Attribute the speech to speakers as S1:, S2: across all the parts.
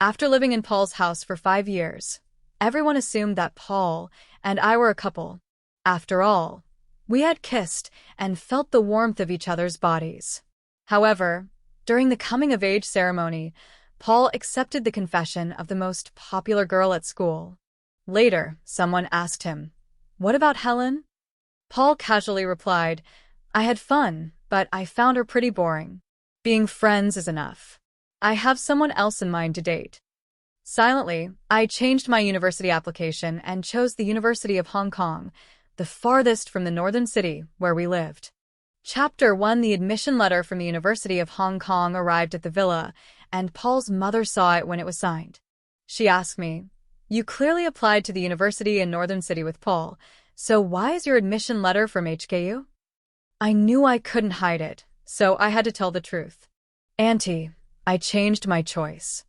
S1: After living in Paul's house for 5 years, everyone assumed that Paul and I were a couple. After all, we had kissed and felt the warmth of each other's bodies. However, during the coming-of-age ceremony, Paul accepted the confession of the most popular girl at school. Later, someone asked him, "What about Helen?" Paul casually replied, "I had fun, but I found her pretty boring. Being friends is enough. I have someone else in mind to date." Silently, I changed my university application and chose the University of Hong Kong, the farthest from the northern city where we lived. Chapter 1. The admission letter from the University of Hong Kong arrived at the villa, and Paul's mother saw it when it was signed. She asked me, "You clearly applied to the university in Northern City with Paul, so why is your admission letter from HKU?" I knew I couldn't hide it, so I had to tell the truth. "Auntie, I changed my choice."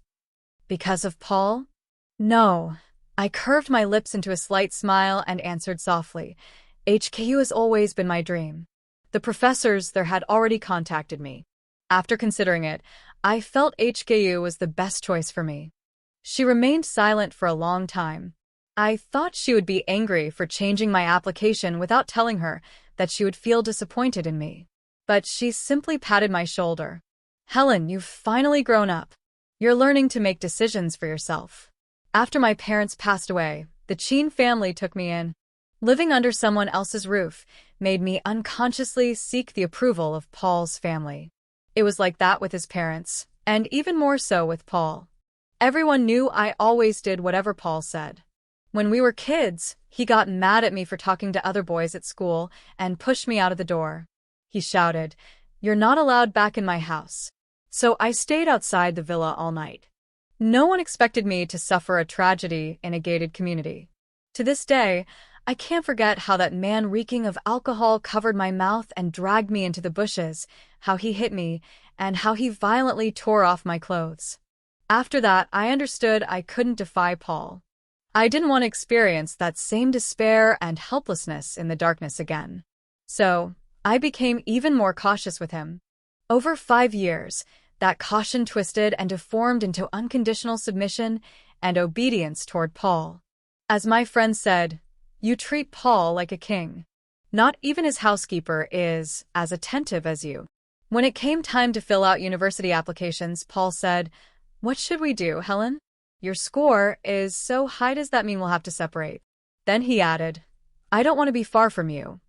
S1: "Because of Paul?" "No." I curved my lips into a slight smile and answered softly, "HKU has always been my dream. The professors there had already contacted me. After considering it, I felt HKU was the best choice for me." She remained silent for a long time. I thought she would be angry for changing my application without telling her that she would feel disappointed in me. But she simply patted my shoulder. "Helen, you've finally grown up. You're learning to make decisions for yourself." After my parents passed away, the Chin family took me in. Living under someone else's roof made me unconsciously seek the approval of Paul's family. It was like that with his parents, and even more so with Paul. Everyone knew I always did whatever Paul said. When we were kids, he got mad at me for talking to other boys at school and pushed me out of the door. He shouted, "You're not allowed back in my house." So I stayed outside the villa all night. No one expected me to suffer a tragedy in a gated community. To this day, I can't forget how that man reeking of alcohol covered my mouth and dragged me into the bushes, how he hit me, and how he violently tore off my clothes. After that, I understood I couldn't defy Paul. I didn't want to experience that same despair and helplessness in the darkness again. So, I became even more cautious with him. Over 5 years, that caution twisted and deformed into unconditional submission and obedience toward Paul. As my friend said, "You treat Paul like a king. Not even his housekeeper is as attentive as you." When it came time to fill out university applications, Paul said, "What should we do, Helen? Your score is so high, does that mean we'll have to separate?" Then he added, "I don't want to be far from you."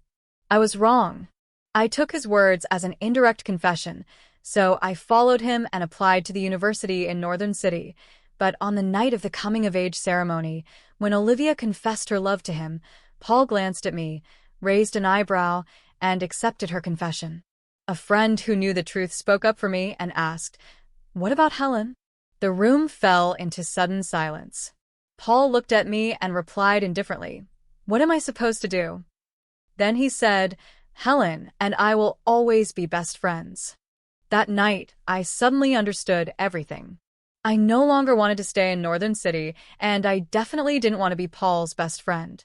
S1: I was wrong. I took his words as an indirect confession, so I followed him and applied to the university in Northern City. But on the night of the coming-of-age ceremony, when Olivia confessed her love to him, Paul glanced at me, raised an eyebrow, and accepted her confession. A friend who knew the truth spoke up for me and asked, "What about Helen?" The room fell into sudden silence. Paul looked at me and replied indifferently, "What am I supposed to do?" Then he said, "Helen and I will always be best friends." That night, I suddenly understood everything. I no longer wanted to stay in Northern City, and I definitely didn't want to be Paul's best friend.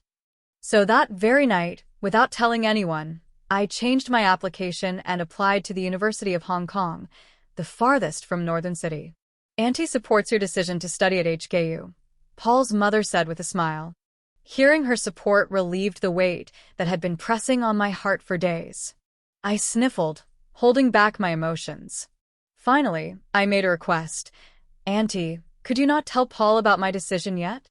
S1: So that very night, without telling anyone, I changed my application and applied to the University of Hong Kong, the farthest from Northern City. "Auntie supports your decision to study at HKU," Paul's mother said with a smile. Hearing her support relieved the weight that had been pressing on my heart for days. I sniffled, holding back my emotions. Finally, I made a request. "Auntie, could you not tell Paul about my decision yet?"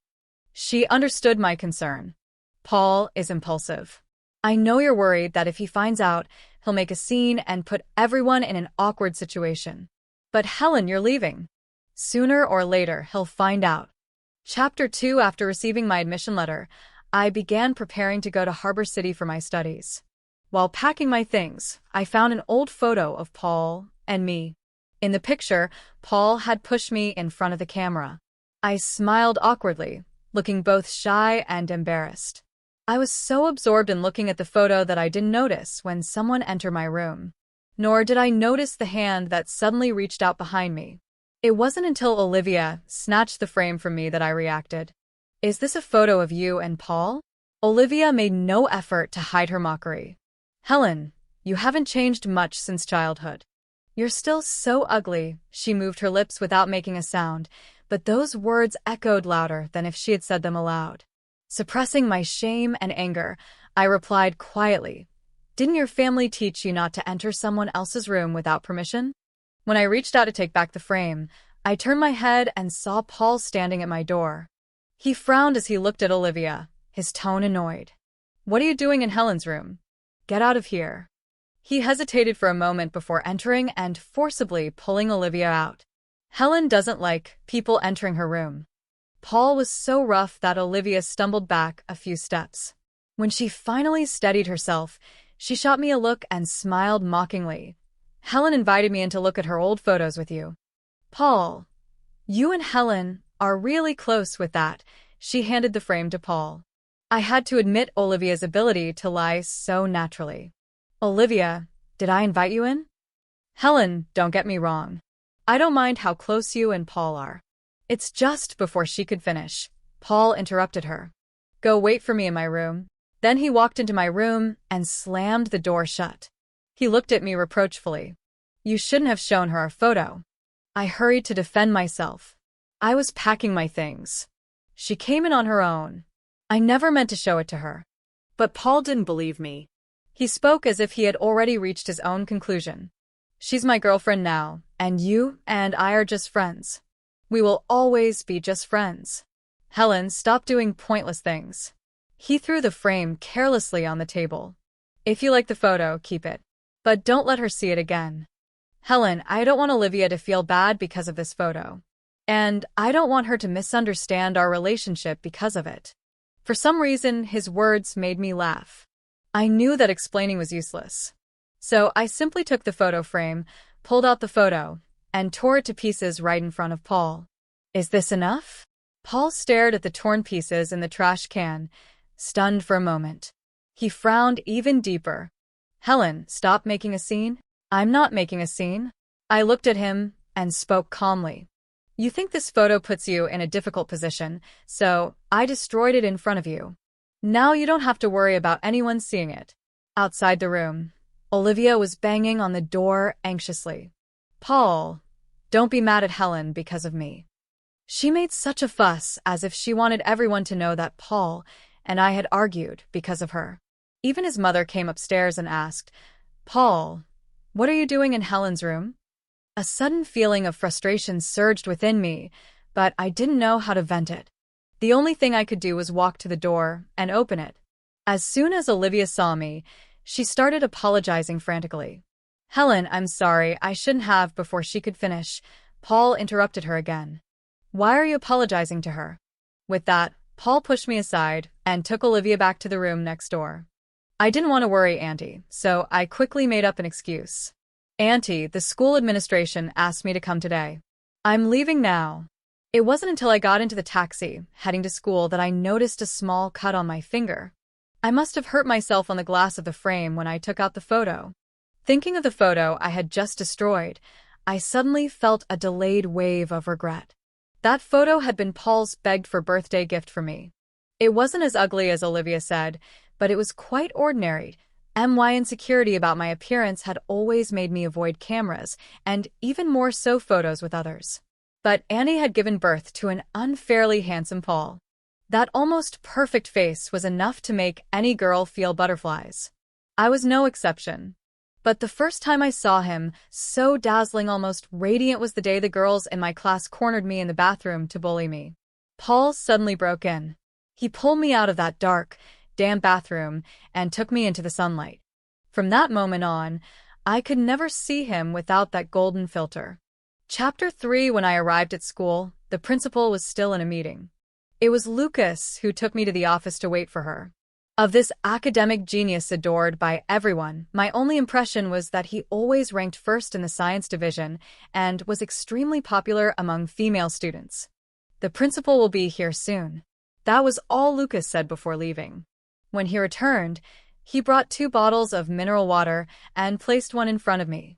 S1: She understood my concern. "Paul is impulsive. I know you're worried that if he finds out, he'll make a scene and put everyone in an awkward situation. But Helen, you're leaving. Sooner or later, he'll find out." Chapter 2. After receiving my admission letter, I began preparing to go to Harbor City for my studies. While packing my things, I found an old photo of Paul and me. In the picture, Paul had pushed me in front of the camera. I smiled awkwardly, looking both shy and embarrassed. I was so absorbed in looking at the photo that I didn't notice when someone entered my room. Nor did I notice the hand that suddenly reached out behind me. It wasn't until Olivia snatched the frame from me that I reacted. "Is this a photo of you and Paul?" Olivia made no effort to hide her mockery. "Helen, you haven't changed much since childhood. You're still so ugly." She moved her lips without making a sound, but those words echoed louder than if she had said them aloud. Suppressing my shame and anger, I replied quietly, "Didn't your family teach you not to enter someone else's room without permission?" When I reached out to take back the frame, I turned my head and saw Paul standing at my door. He frowned as he looked at Olivia, his tone annoyed. "What are you doing in Helen's room? Get out of here." He hesitated for a moment before entering and forcibly pulling Olivia out. Helen doesn't like people entering her room. Paul was so rough that Olivia stumbled back a few steps. When she finally steadied herself, she shot me a look and smiled mockingly. "Helen invited me in to look at her old photos with you." "Paul, you and Helen are really close with that." She handed the frame to Paul. I had to admit Olivia's ability to lie so naturally. "Olivia, did I invite you in?" "Helen, don't get me wrong. I don't mind how close you and Paul are." It's just before she could finish, Paul interrupted her. "Go wait for me in my room." Then he walked into my room and slammed the door shut. He looked at me reproachfully. "You shouldn't have shown her our photo." I hurried to defend myself. I was packing my things. She came in on her own. I never meant to show it to her. But Paul didn't believe me. He spoke as if he had already reached his own conclusion. "She's my girlfriend now, and you and I are just friends. We will always be just friends. Helen, stop doing pointless things." He threw the frame carelessly on the table. "If you like the photo, keep it. But don't let her see it again." "Helen, I don't want Olivia to feel bad because of this photo. And I don't want her to misunderstand our relationship because of it." For some reason, his words made me laugh. I knew that explaining was useless. So I simply took the photo frame, pulled out the photo, and tore it to pieces right in front of Paul. "Is this enough?" Paul stared at the torn pieces in the trash can, stunned for a moment. He frowned even deeper. "Helen, stop making a scene." "I'm not making a scene." I looked at him and spoke calmly. "You think this photo puts you in a difficult position, so I destroyed it in front of you. Now you don't have to worry about anyone seeing it." Outside the room, Olivia was banging on the door anxiously. "Paul, don't be mad at Helen because of me." She made such a fuss as if she wanted everyone to know that Paul and I had argued because of her. Even his mother came upstairs and asked, "Paul, what are you doing in Helen's room?" A sudden feeling of frustration surged within me, but I didn't know how to vent it. The only thing I could do was walk to the door and open it. As soon as Olivia saw me, she started apologizing frantically. "Helen, I'm sorry, I shouldn't have." Before she could finish, Paul interrupted her again. "Why are you apologizing to her?" With that, Paul pushed me aside and took Olivia back to the room next door. I didn't want to worry Auntie, so I quickly made up an excuse. "Auntie, the school administration asked me to come today. I'm leaving now." It wasn't until I got into the taxi, heading to school, that I noticed a small cut on my finger. I must have hurt myself on the glass of the frame when I took out the photo. Thinking of the photo I had just destroyed, I suddenly felt a delayed wave of regret. That photo had been Paul's begged-for birthday gift for me. It wasn't as ugly as Olivia said, but it was quite ordinary. My insecurity about my appearance had always made me avoid cameras, and even more so photos with others. But Annie had given birth to an unfairly handsome Paul. That almost perfect face was enough to make any girl feel butterflies. I was no exception. But the first time I saw him, so dazzling, almost radiant, was the day the girls in my class cornered me in the bathroom to bully me. Paul suddenly broke in. He pulled me out of that dark, damp bathroom and took me into the sunlight. From that moment on, I could never see him without that golden filter. Chapter 3. When I arrived at school, the principal was still in a meeting. It was Lucas who took me to the office to wait for her. Of this academic genius adored by everyone, my only impression was that he always ranked first in the science division and was extremely popular among female students. "The principal will be here soon." That was all Lucas said before leaving. When he returned, he brought 2 bottles of mineral water and placed one in front of me.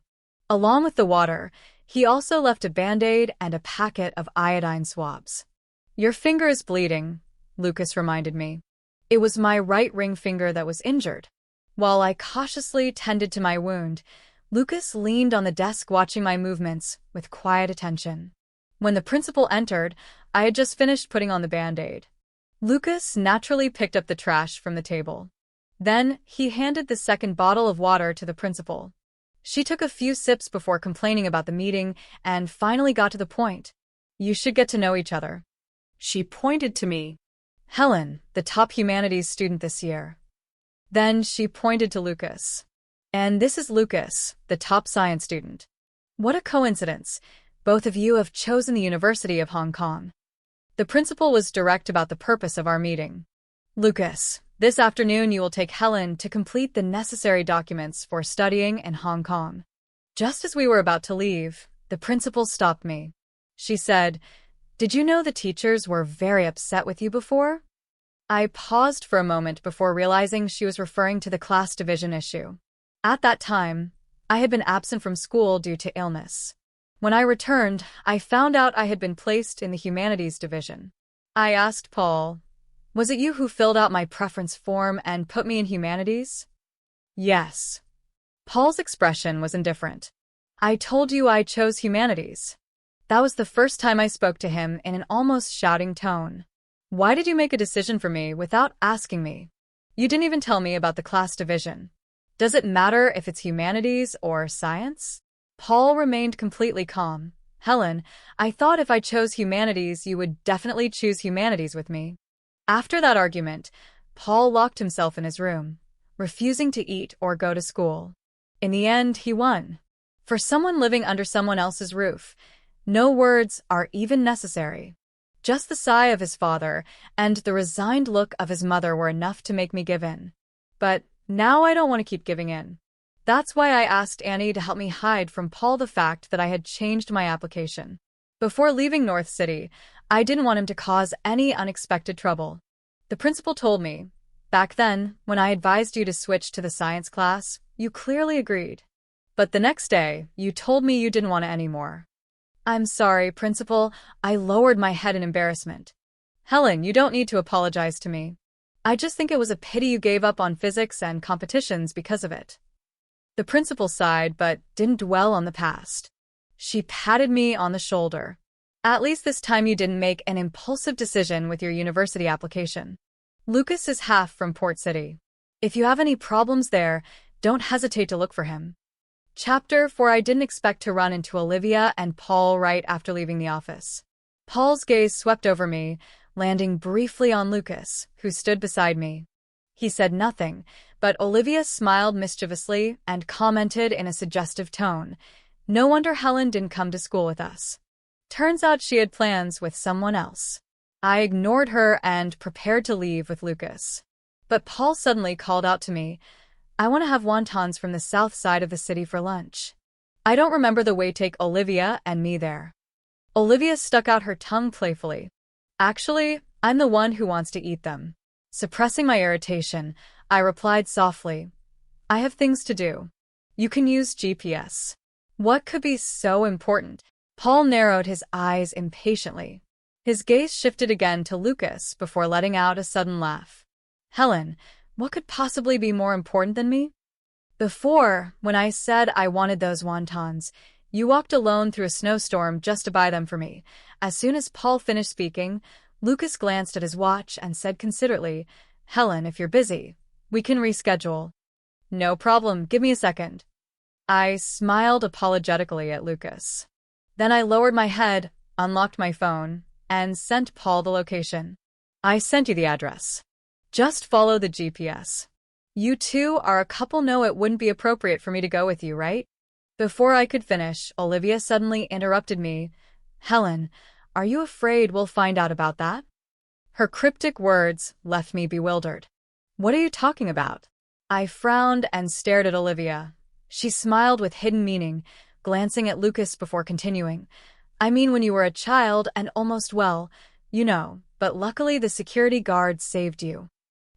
S1: Along with the water, he also left a Band-Aid and a packet of iodine swabs. "Your finger is bleeding," Lucas reminded me. It was my right ring finger that was injured. While I cautiously tended to my wound, Lucas leaned on the desk watching my movements with quiet attention. When the principal entered, I had just finished putting on the Band-Aid. Lucas naturally picked up the trash from the table. Then, he handed the second bottle of water to the principal. She took a few sips before complaining about the meeting and finally got to the point. You should get to know each other. She pointed to me. Helen, the top humanities student this year. Then she pointed to Lucas. And this is Lucas, the top science student. What a coincidence. Both of you have chosen the University of Hong Kong. The principal was direct about the purpose of our meeting. Lucas, this afternoon you will take Helen to complete the necessary documents for studying in Hong Kong. Just as we were about to leave, the principal stopped me. She said, "Did you know the teachers were very upset with you before?" I paused for a moment before realizing she was referring to the class division issue. At that time, I had been absent from school due to illness. When I returned, I found out I had been placed in the humanities division. I asked Paul, "Was it you who filled out my preference form and put me in humanities?" "Yes." Paul's expression was indifferent. "I told you I chose humanities." That was the first time I spoke to him in an almost shouting tone. "Why did you make a decision for me without asking me? You didn't even tell me about the class division. Does it matter if it's humanities or science?" Paul remained completely calm. "Helen, I thought if I chose humanities, you would definitely choose humanities with me." After that argument, Paul locked himself in his room, refusing to eat or go to school. In the end, he won. For someone living under someone else's roof, no words are even necessary. Just the sigh of his father and the resigned look of his mother were enough to make me give in. But now I don't want to keep giving in. That's why I asked Annie to help me hide from Paul the fact that I had changed my application. Before leaving North City, I didn't want him to cause any unexpected trouble. The principal told me, "Back then, when I advised you to switch to the science class, you clearly agreed. But the next day, you told me you didn't want it anymore." "I'm sorry, Principal," I lowered my head in embarrassment. "Helen, you don't need to apologize to me. I just think it was a pity you gave up on physics and competitions because of it." The principal sighed but didn't dwell on the past. She patted me on the shoulder. "At least this time you didn't make an impulsive decision with your university application. Lucas is half from Port City. If you have any problems there, don't hesitate to look for him." Chapter 4. I didn't expect to run into Olivia and Paul right after leaving the office. Paul's gaze swept over me, landing briefly on Lucas, who stood beside me. He said nothing, but Olivia smiled mischievously and commented in a suggestive tone, "No wonder Helen didn't come to school with us. Turns out she had plans with someone else." I ignored her and prepared to leave with Lucas. But Paul suddenly called out to me, "I want to have wontons from the south side of the city for lunch. I don't remember the way take Olivia and me there." Olivia stuck out her tongue playfully. "Actually, I'm the one who wants to eat them." Suppressing my irritation, I replied softly, "I have things to do. You can use GPS." What could be so important? Paul narrowed his eyes impatiently. His gaze shifted again to Lucas before letting out a sudden laugh. "Helen, what could possibly be more important than me? Before, when I said I wanted those wontons, you walked alone through a snowstorm just to buy them for me." As soon as Paul finished speaking, Lucas glanced at his watch and said considerately, "Helen, if you're busy, we can reschedule." "No problem, give me a second." I smiled apologetically at Lucas. Then I lowered my head, unlocked my phone, and sent Paul the location. "I sent you the address. Just follow the GPS. You two are a couple, know it wouldn't be appropriate for me to go with you, right?" Before I could finish, Olivia suddenly interrupted me. "Helen, are you afraid we'll find out about that?" Her cryptic words left me bewildered. "What are you talking about?" I frowned and stared at Olivia. She smiled with hidden meaning, glancing at Lucas before continuing. "I mean when you were a child and almost well, you know, but luckily the security guard saved you.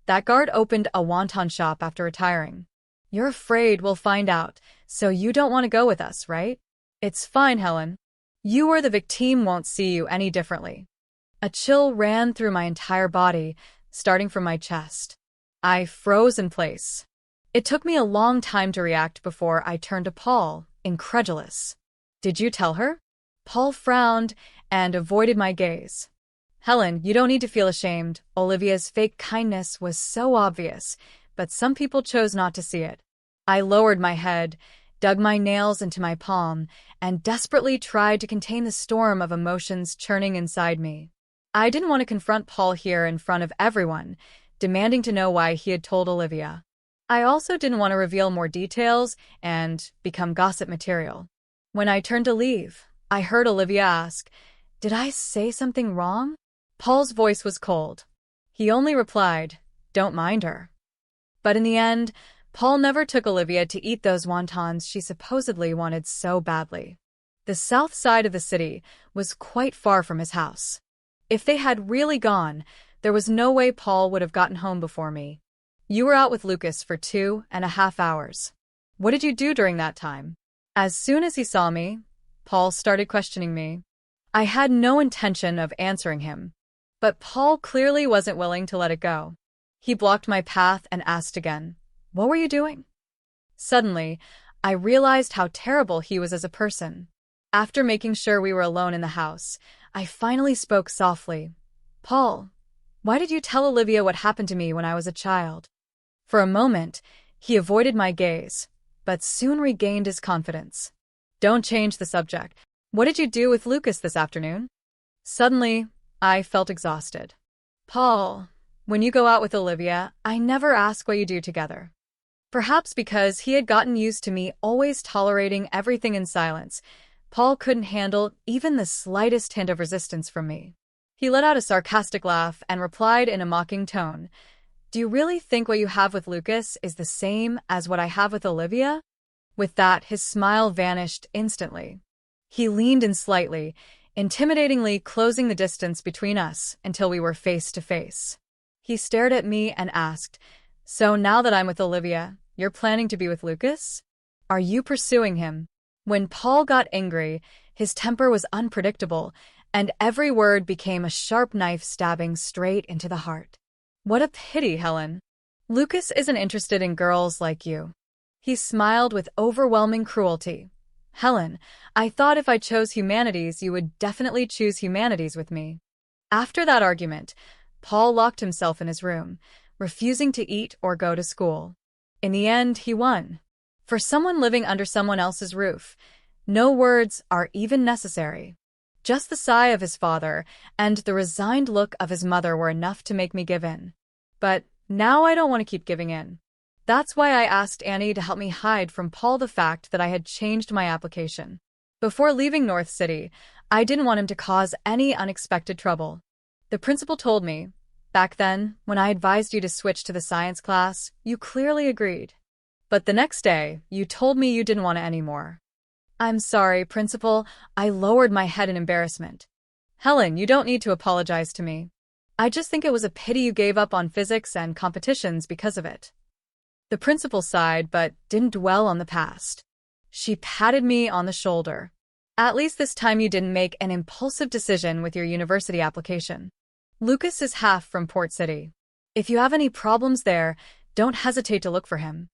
S1: That guard opened a wonton shop after retiring. You're afraid we'll find out, so you don't want to go with us, right? It's fine, Helen. You or the victim won't see you any differently." A chill ran through my entire body, starting from my chest. I froze in place. It took me a long time to react before I turned to Paul, incredulous. "Did you tell her?" Paul frowned, and avoided my gaze. Helen, you don't need to feel ashamed. Olivia's fake kindness was so obvious, but some people chose not to see it. I lowered my head, dug my nails into my palm, and desperately tried to contain the storm of emotions churning inside me. I didn't want to confront Paul here in front of everyone, demanding to know why he had told Olivia. I also didn't want to reveal more details and become gossip material. When I turned to leave, I heard Olivia ask, "Did I say something wrong?" Paul's voice was cold. He only replied, "Don't mind her." But in the end, Paul never took Olivia to eat those wontons she supposedly wanted so badly. The south side of the city was quite far from his house. If they had really gone, there was no way Paul would have gotten home before me. "You were out with Lucas for 2.5 hours. What did you do during that time?" As soon as he saw me, Paul started questioning me. I had no intention of answering him, but Paul clearly wasn't willing to let it go. He blocked my path and asked again, "What were you doing?" Suddenly, I realized how terrible he was as a person. After making sure we were alone in the house, I finally spoke softly. "Paul, why did you tell Olivia what happened to me when I was a child?" For a moment, he avoided my gaze, but soon regained his confidence. "Don't change the subject. What did you do with Lucas this afternoon?" Suddenly, I felt exhausted. "Paul, when you go out with Olivia, I never ask what you do together." Perhaps because he had gotten used to me always tolerating everything in silence, Paul couldn't handle even the slightest hint of resistance from me. He let out a sarcastic laugh and replied in a mocking tone, "Do you really think what you have with Lucas is the same as what I have with Olivia?" With that, his smile vanished instantly. He leaned in slightly, intimidatingly closing the distance between us until we were face to face. He stared at me and asked, "So now that I'm with Olivia, you're planning to be with Lucas? Are you pursuing him?" When Paul got angry, his temper was unpredictable, and every word became a sharp knife stabbing straight into the heart. "What a pity, Helen. Lucas isn't interested in girls like you." He smiled with overwhelming cruelty. "Helen, I thought if I chose humanities, you would definitely choose humanities with me." After that argument, Paul locked himself in his room, refusing to eat or go to school. In the end, he won. For someone living under someone else's roof, no words are even necessary. Just the sigh of his father and the resigned look of his mother were enough to make me give in. But now I don't want to keep giving in. That's why I asked Annie to help me hide from Paul the fact that I had changed my application. Before leaving North City, I didn't want him to cause any unexpected trouble. The principal told me, "Back then, when I advised you to switch to the science class, you clearly agreed. But the next day, you told me you didn't want it anymore." "I'm sorry, Principal." I lowered my head in embarrassment. "Helen, you don't need to apologize to me. I just think it was a pity you gave up on physics and competitions because of it." The principal sighed but didn't dwell on the past. She patted me on the shoulder. "At least this time you didn't make an impulsive decision with your university application. Lucas is half from Port City. If you have any problems there, don't hesitate to look for him."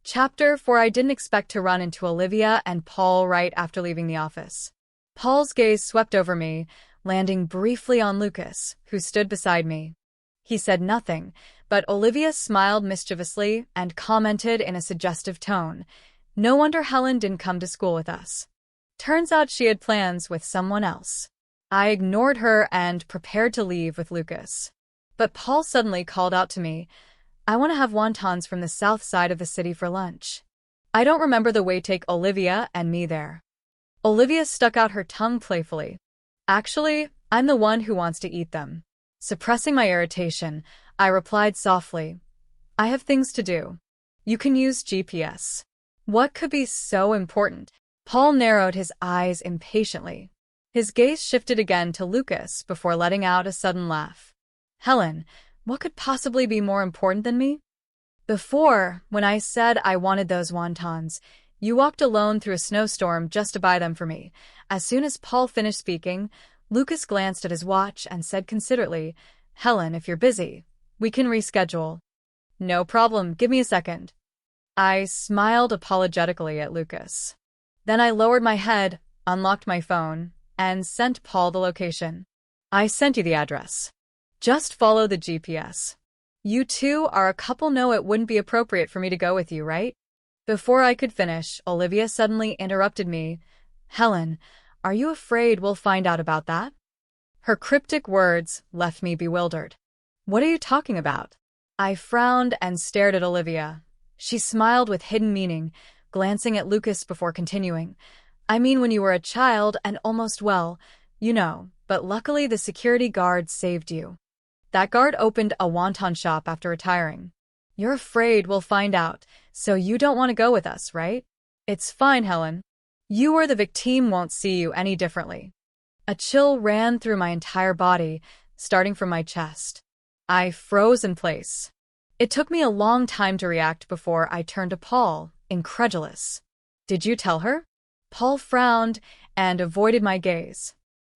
S1: Chapter 4. I didn't expect to run into Olivia and Paul right after leaving the office. Paul's gaze swept over me, landing briefly on Lucas, who stood beside me. He said nothing, but Olivia smiled mischievously and commented in a suggestive tone, "No wonder Helen didn't come to school with us. Turns out she had plans with someone else." I ignored her and prepared to leave with Lucas. But Paul suddenly called out to me, "I want to have wontons from the south side of the city for lunch. I don't remember the way. Take Olivia and me there." Olivia stuck out her tongue playfully. "Actually, I'm the one who wants to eat them." Suppressing my irritation, I replied softly, "I have things to do. You can use GPS." What could be so important? Paul narrowed his eyes impatiently. His gaze shifted again to Lucas before letting out a sudden laugh. "Helen, what could possibly be more important than me? Before, when I said I wanted those wontons, you walked alone through a snowstorm just to buy them for me." As soon as Paul finished speaking, Lucas glanced at his watch and said considerately, "Helen, if you're busy, we can reschedule." "No problem, give me a second." I smiled apologetically at Lucas. Then I lowered my head, unlocked my phone, and sent Paul the location. I sent you the address. Just follow the GPS. You two are a couple, know it wouldn't be appropriate for me to go with you, right? Before I could finish, Olivia suddenly interrupted me. Helen, are you afraid we'll find out about that? Her cryptic words left me bewildered. What are you talking about? I frowned and stared at Olivia. She smiled with hidden meaning, glancing at Lucas before continuing. I mean, when you were a child and almost well, you know, but luckily the security guard saved you. That guard opened a wonton shop after retiring. You're afraid we'll find out, so you don't want to go with us, right? It's fine, Helen. You or the victim won't see you any differently. A chill ran through my entire body, starting from my chest. I froze in place. It took me a long time to react before I turned to Paul, incredulous. Did you tell her? Paul frowned and avoided my gaze.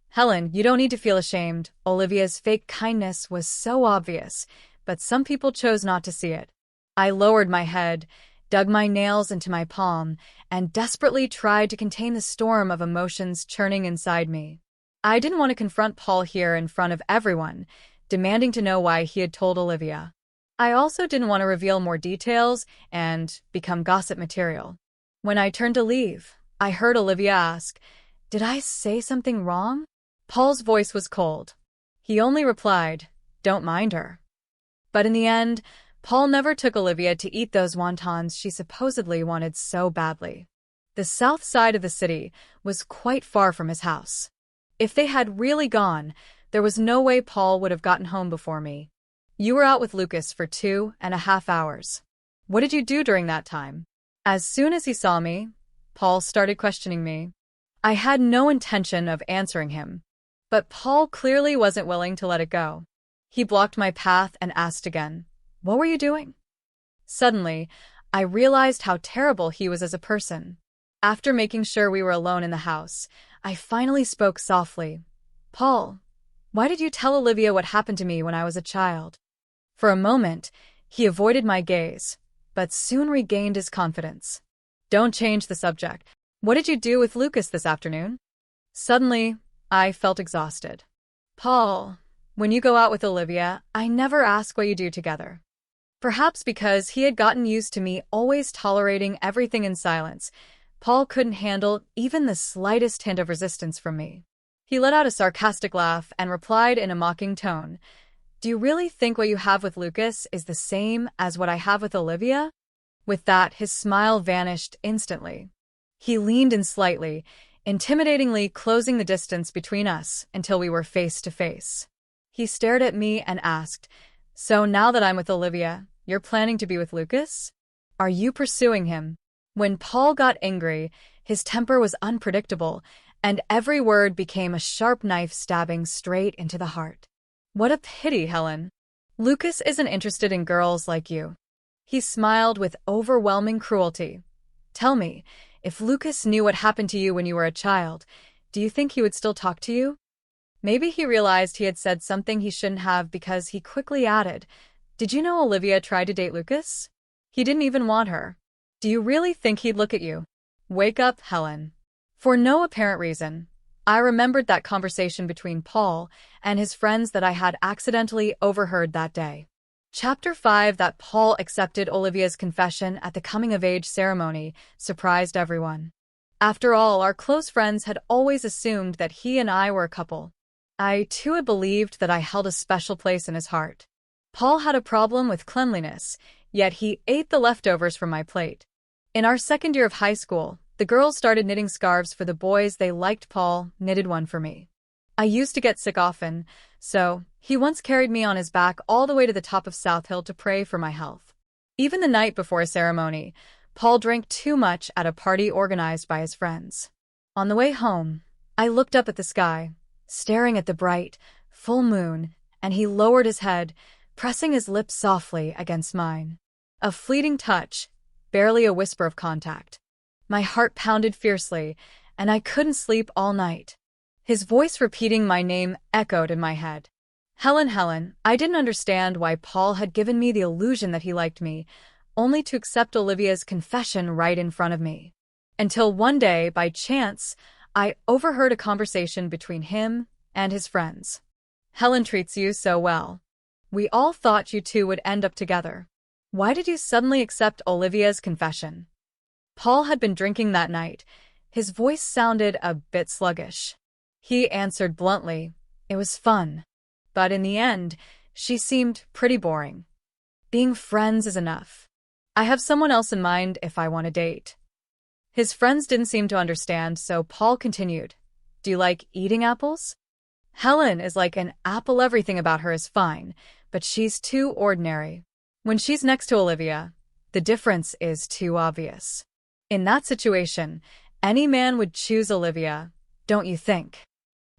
S1: Helen, you don't need to feel ashamed. Olivia's fake kindness was so obvious, but some people chose not to see it. I lowered my head, dug my nails into my palm, and desperately tried to contain the storm of emotions churning inside me. I didn't want to confront Paul here in front of everyone, demanding to know why he had told Olivia. I also didn't want to reveal more details and become gossip material. When I turned to leave, I heard Olivia ask, "Did I say something wrong?" Paul's voice was cold. He only replied, "Don't mind her." But in the end, Paul never took Olivia to eat those wontons she supposedly wanted so badly. The south side of the city was quite far from his house. If they had really gone, there was no way Paul would have gotten home before me. You were out with Lucas for 2.5 hours. What did you do during that time? As soon as he saw me, Paul started questioning me. I had no intention of answering him, but Paul clearly wasn't willing to let it go. He blocked my path and asked again, "What were you doing?" Suddenly, I realized how terrible he was as a person. After making sure we were alone in the house, I finally spoke softly. "Paul, why did you tell Olivia what happened to me when I was a child?" For a moment, he avoided my gaze, but soon regained his confidence. "Don't change the subject. What did you do with Lucas this afternoon?" Suddenly, I felt exhausted. "Paul, when you go out with Olivia, I never ask what you do together." Perhaps because he had gotten used to me always tolerating everything in silence, Paul couldn't handle even the slightest hint of resistance from me. He let out a sarcastic laugh and replied in a mocking tone, "Do you really think what you have with Lucas is the same as what I have with Olivia?" With that, his smile vanished instantly. He leaned in slightly, intimidatingly closing the distance between us until we were face to face. He stared at me and asked, "So now that I'm with Olivia, you're planning to be with Lucas? Are you pursuing him?" When Paul got angry, his temper was unpredictable, and every word became a sharp knife stabbing straight into the heart. "What a pity, Helen. Lucas isn't interested in girls like you." He smiled with overwhelming cruelty. "Tell me, if Lucas knew what happened to you when you were a child, do you think he would still talk to you?" Maybe he realized he had said something he shouldn't have because he quickly added, "Did you know Olivia tried to date Lucas? He didn't even want her. Do you really think he'd look at you?" Wake up, Helen. For no apparent reason, I remembered that conversation between Paul and his friends that I had accidentally overheard that day. Chapter 5. That Paul accepted Olivia's confession at the coming-of-age ceremony surprised everyone. After all, our close friends had always assumed that he and I were a couple. I, too, had believed that I held a special place in his heart. Paul had a problem with cleanliness, yet he ate the leftovers from my plate. In our second year of high school, the girls started knitting scarves for the boys they liked. Paul knitted one for me. I used to get sick often, so he once carried me on his back all the way to the top of South Hill to pray for my health. Even the night before a ceremony, Paul drank too much at a party organized by his friends. On the way home, I looked up at the sky, staring at the bright, full moon, and he lowered his head, pressing his lips softly against mine. A fleeting touch, barely a whisper of contact. My heart pounded fiercely, and I couldn't sleep all night. His voice repeating my name echoed in my head. "Helen, Helen." I didn't understand why Paul had given me the illusion that he liked me, only to accept Olivia's confession right in front of me. Until one day, by chance, I overheard a conversation between him and his friends. Helen treats you so well. We all thought you two would end up together. Why did you suddenly accept Olivia's confession? Paul had been drinking that night. His voice sounded a bit sluggish. He answered bluntly, "It was fun. But in the end, she seemed pretty boring. Being friends is enough. I have someone else in mind if I want to date." His friends didn't seem to understand, so Paul continued, "Do you like eating apples? Helen is like an apple. Everything about her is fine, but she's too ordinary. When she's next to Olivia, the difference is too obvious. In that situation, any man would choose Olivia, don't you think?"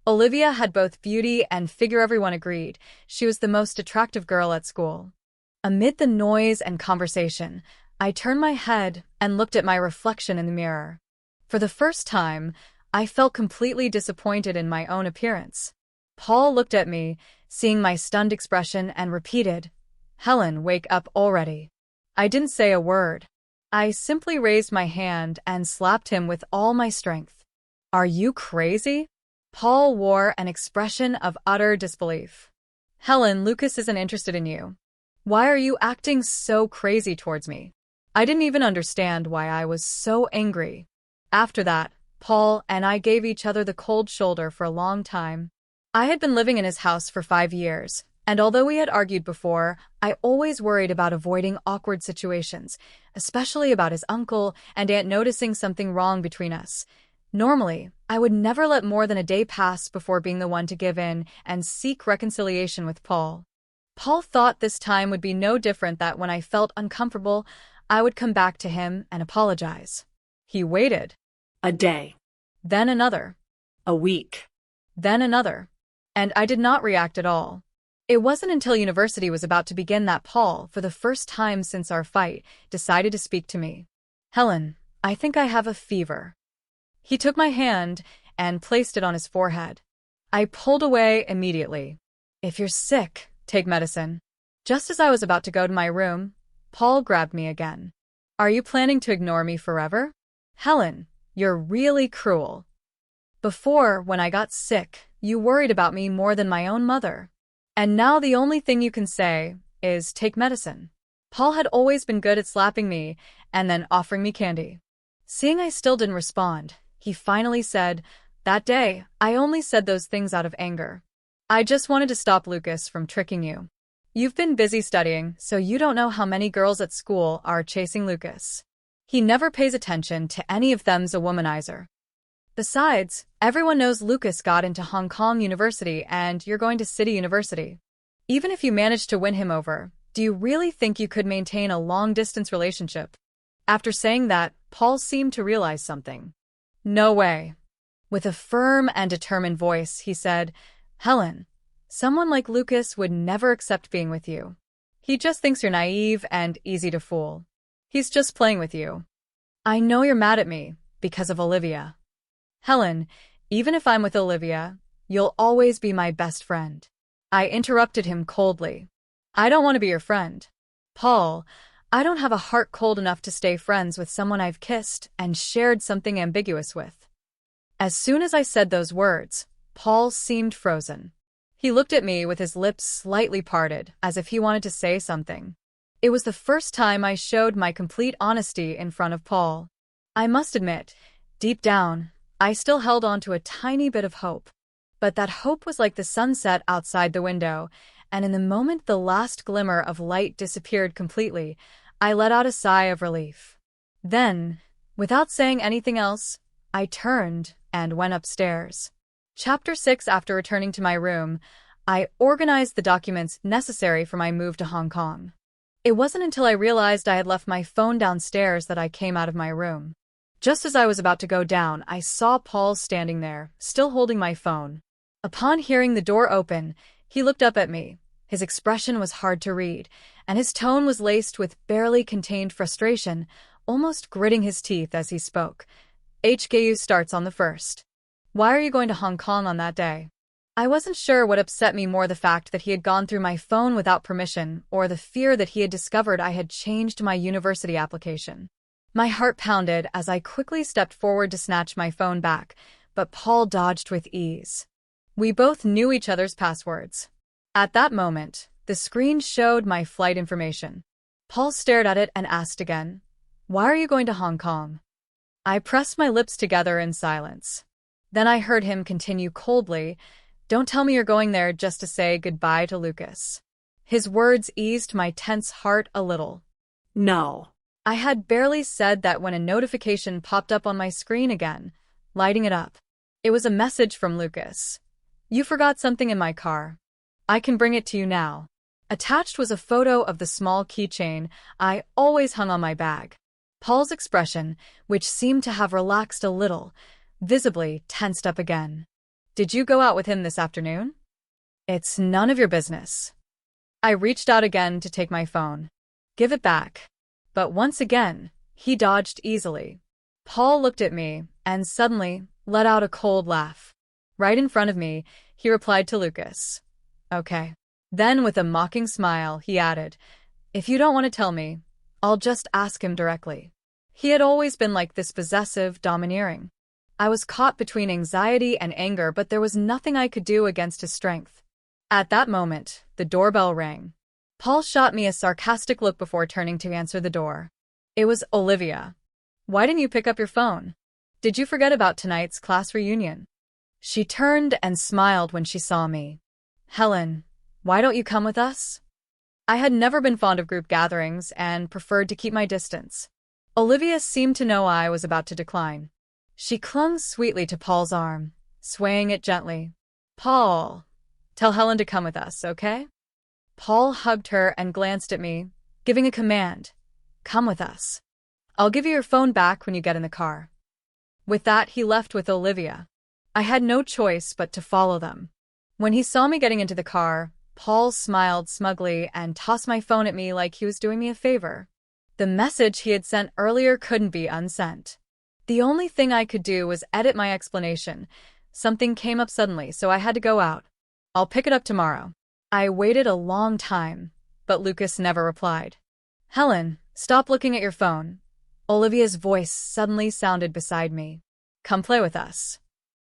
S1: Olivia had both beauty and figure. Everyone agreed. She was the most attractive girl at school. Amid the noise and conversation, I turned my head and looked at my reflection in the mirror. For the first time, I felt completely disappointed in my own appearance. Paul looked at me, seeing my stunned expression, and repeated, "Helen, wake up already." I didn't say a word. I simply raised my hand and slapped him with all my strength. "Are you crazy?" Paul wore an expression of utter disbelief. "Helen, Lucas isn't interested in you. Why are you acting so crazy towards me?" I didn't even understand why I was so angry. After that, Paul and I gave each other the cold shoulder for a long time. I had been living in his house for 5 years, and although we had argued before, I always worried about avoiding awkward situations, especially about his uncle and aunt noticing something wrong between us. Normally, I would never let more than a day pass before being the one to give in and seek reconciliation with Paul. Paul thought this time would be no different, that when I felt uncomfortable, I would come back to him and apologize. He waited.
S2: A day.
S1: Then another.
S2: A week.
S1: Then another. And I did not react at all. It wasn't until university was about to begin that Paul, for the first time since our fight, decided to speak to me. "Helen, I think I have a fever." He took my hand and placed it on his forehead. I pulled away immediately. "If you're sick, take medicine." Just as I was about to go to my room, Paul grabbed me again. "Are you planning to ignore me forever? Helen, you're really cruel. Before, when I got sick, you worried about me more than my own mother. And now the only thing you can say is take medicine." Paul had always been good at slapping me and then offering me candy. Seeing I still didn't respond, he finally said, "That day, I only said those things out of anger. I just wanted to stop Lucas from tricking you. You've been busy studying, so you don't know how many girls at school are chasing Lucas. He never pays attention to any of them's a womanizer. Besides, everyone knows Lucas got into Hong Kong University and you're going to City University. Even if you managed to win him over, do you really think you could maintain a long-distance relationship?" After saying that, Paul seemed to realize something. "No way." With a firm and determined voice, he said, "Helen, someone like Lucas would never accept being with you. He just thinks you're naive and easy to fool. He's just playing with you. I know you're mad at me because of Olivia. Helen, even if I'm with Olivia, you'll always be my best friend." I interrupted him coldly. "I don't want to be your friend. Paul, I don't have a heart cold enough to stay friends with someone I've kissed and shared something ambiguous with." As soon as I said those words, Paul seemed frozen. He looked at me with his lips slightly parted, as if he wanted to say something. It was the first time I showed my complete honesty in front of Paul. I must admit, deep down, I still held on to a tiny bit of hope. But that hope was like the sunset outside the window, and in the moment the last glimmer of light disappeared completely, I let out a sigh of relief. Then, without saying anything else, I turned and went upstairs. Chapter 6. After returning to my room, I organized the documents necessary for my move to Hong Kong. It wasn't until I realized I had left my phone downstairs that I came out of my room. Just as I was about to go down, I saw Paul standing there, still holding my phone. Upon hearing the door open, he looked up at me. His expression was hard to read, and his tone was laced with barely contained frustration, almost gritting his teeth as he spoke. "HKU starts on the 1st. Why are you going to Hong Kong on that day?" I wasn't sure what upset me more, the fact that he had gone through my phone without permission, or the fear that he had discovered I had changed my university application. My heart pounded as I quickly stepped forward to snatch my phone back, but Paul dodged with ease. We both knew each other's passwords. At that moment, the screen showed my flight information. Paul stared at it and asked again, "Why are you going to Hong Kong?" I pressed my lips together in silence. Then I heard him continue coldly, "Don't tell me you're going there just to say goodbye to Lucas." His words eased my tense heart a little.
S2: No.
S1: I had barely said that when a notification popped up on my screen again, lighting it up. It was a message from Lucas. "You forgot something in my car. I can bring it to you now." Attached was a photo of the small keychain I always hung on my bag. Paul's expression, which seemed to have relaxed a little, visibly tensed up again. "Did you go out with him this afternoon?" "It's none of your business." I reached out again to take my phone. "Give it back." But once again, he dodged easily. Paul looked at me and suddenly let out a cold laugh. Right in front of me, he replied to Lucas. "Okay." Then with a mocking smile, he added, "If you don't want to tell me, I'll just ask him directly." He had always been like this, possessive, domineering. I was caught between anxiety and anger, but there was nothing I could do against his strength. At that moment, the doorbell rang. Paul shot me a sarcastic look before turning to answer the door. It was Olivia. "Why didn't you pick up your phone? Did you forget about tonight's class reunion?" She turned and smiled when she saw me. "Helen, why don't you come with us?" I had never been fond of group gatherings and preferred to keep my distance. Olivia seemed to know I was about to decline. She clung sweetly to Paul's arm, swaying it gently. "Paul, tell Helen to come with us, okay?" Paul hugged her and glanced at me, giving a command. "Come with us. I'll give you your phone back when you get in the car." With that, he left with Olivia. I had no choice but to follow them. When he saw me getting into the car, Paul smiled smugly and tossed my phone at me like he was doing me a favor. The message he had sent earlier couldn't be unsent. The only thing I could do was edit my explanation. Something came up suddenly, so I had to go out. "I'll pick it up tomorrow." I waited a long time, but Lucas never replied. "Helen, stop looking at your phone." Olivia's voice suddenly sounded beside me. "Come play with us."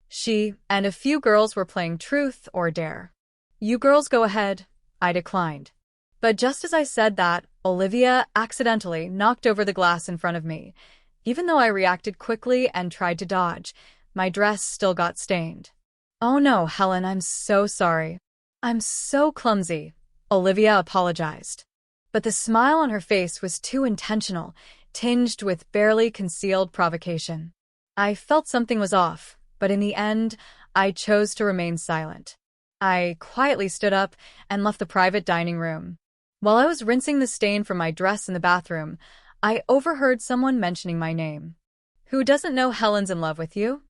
S1: She and a few girls were playing Truth or Dare. "You girls go ahead," I declined. But just as I said that, Olivia accidentally knocked over the glass in front of me. Even though I reacted quickly and tried to dodge, my dress still got stained. "Oh no, Helen, I'm so sorry. I'm so clumsy," Olivia apologized. But the smile on her face was too intentional, tinged with barely concealed provocation. I felt something was off, but in the end, I chose to remain silent. I quietly stood up and left the private dining room. While I was rinsing the stain from my dress in the bathroom, I overheard someone mentioning my name. "Who doesn't know Helen's in love with you?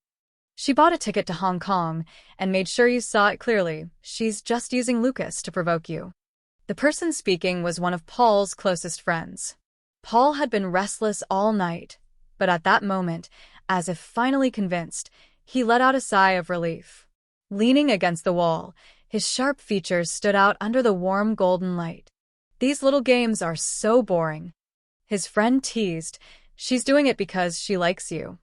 S1: She bought a ticket to Hong Kong and made sure you saw it clearly. She's just using Lucas to provoke you." The person speaking was one of Paul's closest friends. Paul had been restless all night, but at that moment, as if finally convinced, he let out a sigh of relief. Leaning against the wall, his sharp features stood out under the warm golden light. "These little games are so boring." His friend teased, "She's doing it because she likes you."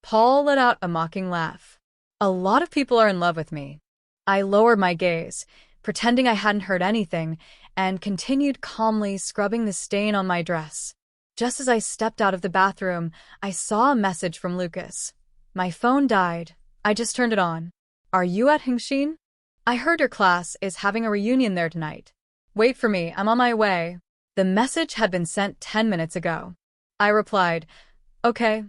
S1: Paul let out a mocking laugh. "A lot of people are in love with me." I lowered my gaze, pretending I hadn't heard anything, and continued calmly scrubbing the stain on my dress. Just as I stepped out of the bathroom, I saw a message from Lucas. "My phone died. I just turned it on. Are you at Hingshin? I heard your class is having a reunion there tonight. Wait for me, I'm on my way." The message had been sent 10 minutes ago. I replied, "Okay,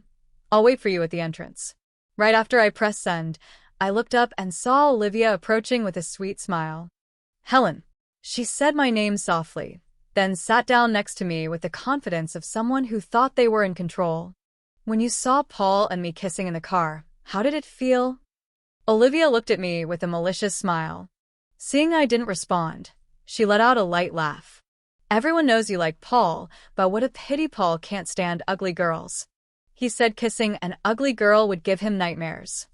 S1: I'll wait for you at the entrance." Right after I pressed send, I looked up and saw Olivia approaching with a sweet smile. "Helen." She said my name softly, then sat down next to me with the confidence of someone who thought they were in control. "When you saw Paul and me kissing in the car, how did it feel?" Olivia looked at me with a malicious smile. Seeing I didn't respond, she let out a light laugh. "Everyone knows you like Paul, but what a pity Paul can't stand ugly girls. He said kissing an ugly girl would give him nightmares."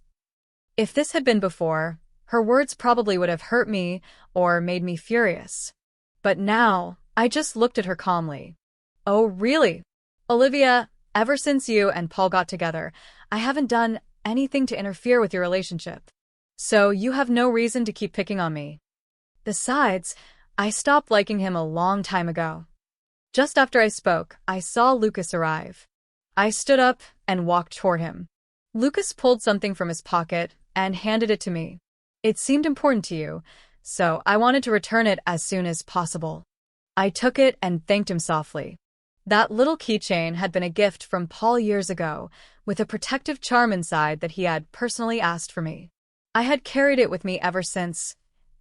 S1: If this had been before, her words probably would have hurt me or made me furious. But now, I just looked at her calmly. "Oh, really? Olivia, ever since you and Paul got together, I haven't done anything to interfere with your relationship. So you have no reason to keep picking on me. Besides, I stopped liking him a long time ago. Just after I spoke, I saw Lucas arrive. I stood up and walked toward him. Lucas pulled something from his pocket and handed it to me. It seemed important to you, so I wanted to return it as soon as possible. I took it and thanked him softly. That little keychain had been a gift from Paul years ago, with a protective charm inside that he had personally asked for me. I had carried it with me ever since,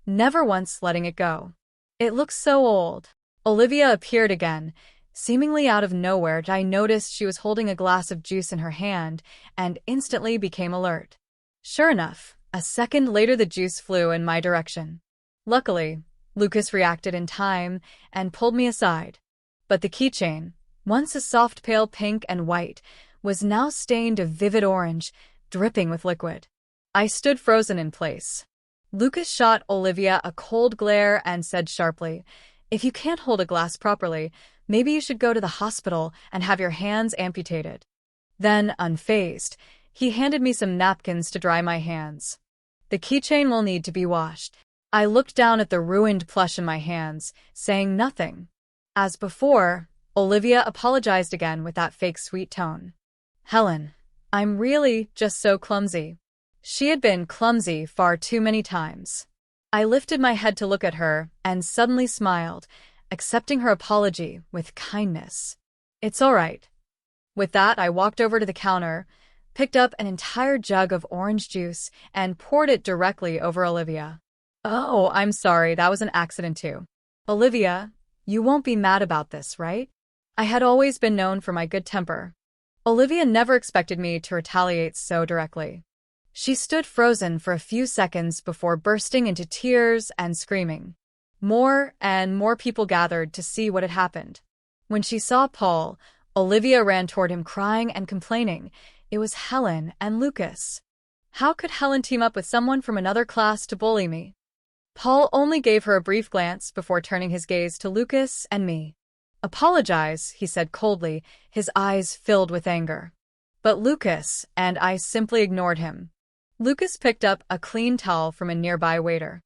S1: never once letting it go. It looked so old. Olivia appeared again. Seemingly out of nowhere, I noticed she was holding a glass of juice in her hand and instantly became alert. Sure enough, a second later the juice flew in my direction. Luckily, Lucas reacted in time and pulled me aside. But the keychain, once a soft pale pink and white, was now stained a vivid orange, dripping with liquid. I stood frozen in place. Lucas shot Olivia a cold glare and said sharply, "If you can't hold a glass properly, maybe you should go to the hospital and have your hands amputated." Then, unfazed, he handed me some napkins to dry my hands. "The keychain will need to be washed." I looked down at the ruined plush in my hands, saying nothing. As before, Olivia apologized again with that fake sweet tone. "Helen, I'm really just so clumsy." She had been clumsy far too many times. I lifted my head to look at her and suddenly smiled, accepting her apology with kindness. "It's all right." With that, I walked over to the counter, picked up an entire jug of orange juice, and poured it directly over Olivia. "Oh, I'm sorry, that was an accident too. Olivia, you won't be mad about this, right?" I had always been known for my good temper. Olivia never expected me to retaliate so directly. She stood frozen for a few seconds before bursting into tears and screaming. More and more people gathered to see what had happened. When she saw Paul, Olivia ran toward him crying and complaining. It was Helen and Lucas. How could Helen team up with someone from another class to bully me? Paul only gave her a brief glance before turning his gaze to Lucas and me. "Apologize," he said coldly, his eyes filled with anger. But Lucas and I simply ignored him. Lucas picked up a clean towel from a nearby waiter.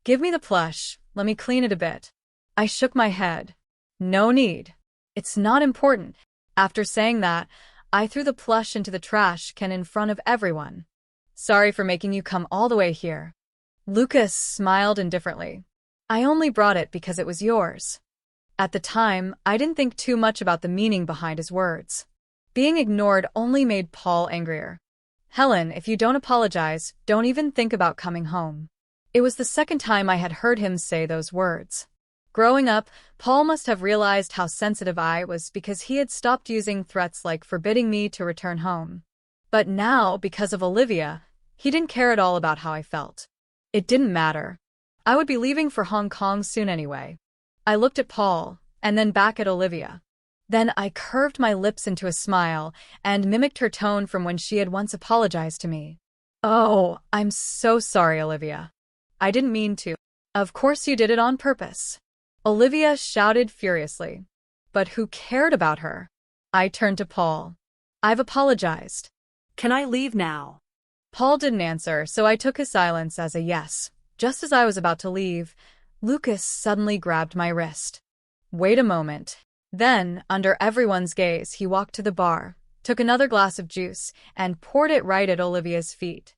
S1: "Give me the plush, let me clean it a bit." I shook my head. "No need. It's not important." After saying that, I threw the plush into the trash can in front of everyone. "Sorry for making you come all the way here." Lucas smiled indifferently. "I only brought it because it was yours." At the time, I didn't think too much about the meaning behind his words. Being ignored only made Paul angrier. "Helen, if you don't apologize, don't even think about coming home." It was the second time I had heard him say those words. Growing up, Paul must have realized how sensitive I was because he had stopped using threats like forbidding me to return home. But now, because of Olivia, he didn't care at all about how I felt. It didn't matter. I would be leaving for Hong Kong soon anyway. I looked at Paul, and then back at Olivia. Then I curved my lips into a smile and mimicked her tone from when she had once apologized to me. "Oh, I'm so sorry, Olivia. I didn't mean to." "Of course you did it on purpose," Olivia shouted furiously. But who cared about her? I turned to Paul. "I've apologized.
S2: Can I leave now?"
S1: Paul didn't answer, so I took his silence as a yes. Just as I was about to leave, Lucas suddenly grabbed my wrist. "Wait a moment." Then, under everyone's gaze, he walked to the bar, took another glass of juice, and poured it right at Olivia's feet.